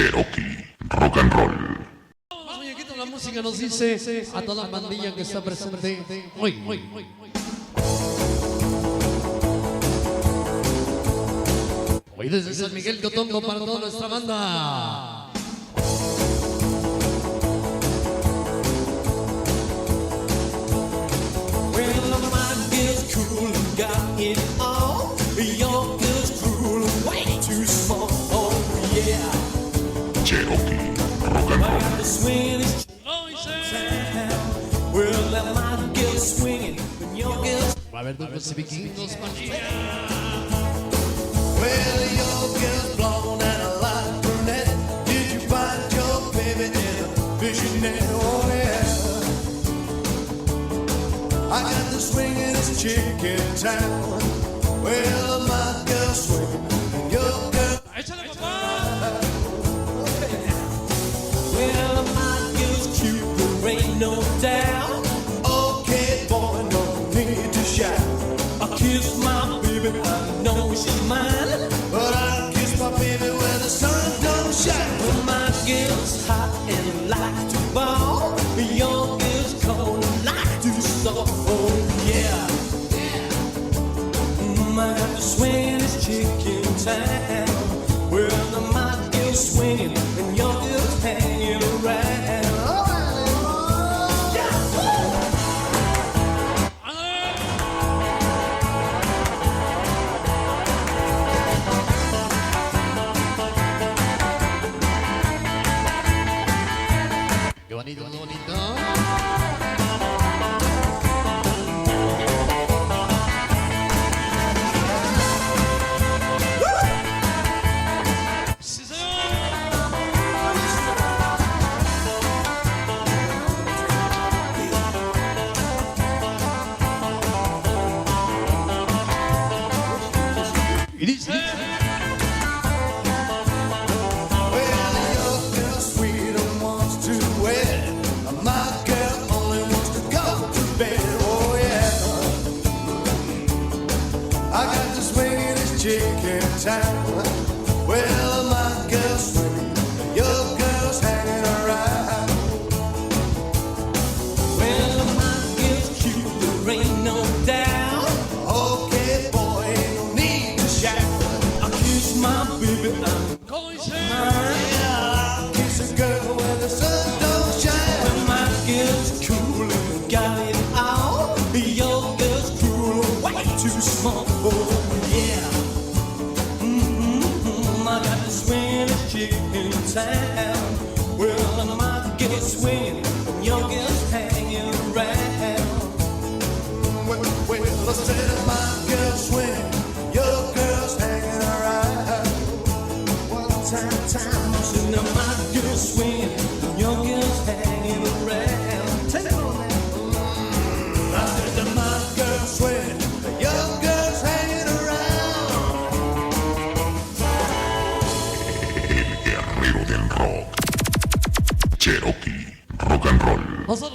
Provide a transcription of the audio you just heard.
Cherokee, rock and roll. Vamos, muñequito, la música nos dice a toda la pandilla que está presente hoy. Hoy desde San Miguel Cotongo para toda nuestra banda. Well, my girl's cool and got it all. Your girl's cruel and way too small. Oh yeah. Cherokee, rock and roll. The swing is well, my girl's swinging when your girl's. Va a haber dos pacifiquitos, pandilla. Well, your girl's blonde and a light brunette. Did you find your baby in a fishing net? Oh yeah. I got the swingingest chick in town. Well, my girl's swinging and your girl. Échale, papá. Well, my girl's cute, there ain't no doubt. Okay, boy, no need to shout. I kiss my baby, I know she's mine. But I kiss my baby when the sun don't shine. Well, my girl's hot and like to ball. Your girl's cold and like to soft. Oh, yeah. I got the swingingest chick in town. Well, my girl's swinging and your girl's hanging around. Qué bonito, qué bonito. Sí, señor. Y dice. Well, your girl's sweet and wants to wed. My girl only wants to go to bed. Oh yeah. I got the swingingest chick in town. Well, my girl's swinging, and your girl's hanging around. Well, my girl's cute, there ain't no doubt. Okay, boy, ain't no need to shout. I kiss my baby, I'm ¿Cómo dice? yeah, kiss a girl when the sun don't shine. When my girl's cool and got it all. Your girl's cruel, way too small. Oh yeah. I got the swingingest chick in town. Well, my girl's swinging and your girl's hanging around. Well, I said my girl's swinging, your girl's hanging around. One time, I said my girl's swinging, your girl's hanging around. Take it on now. I said my girl's swinging, your girl's hanging around. El guerrero del rock. Cherokee.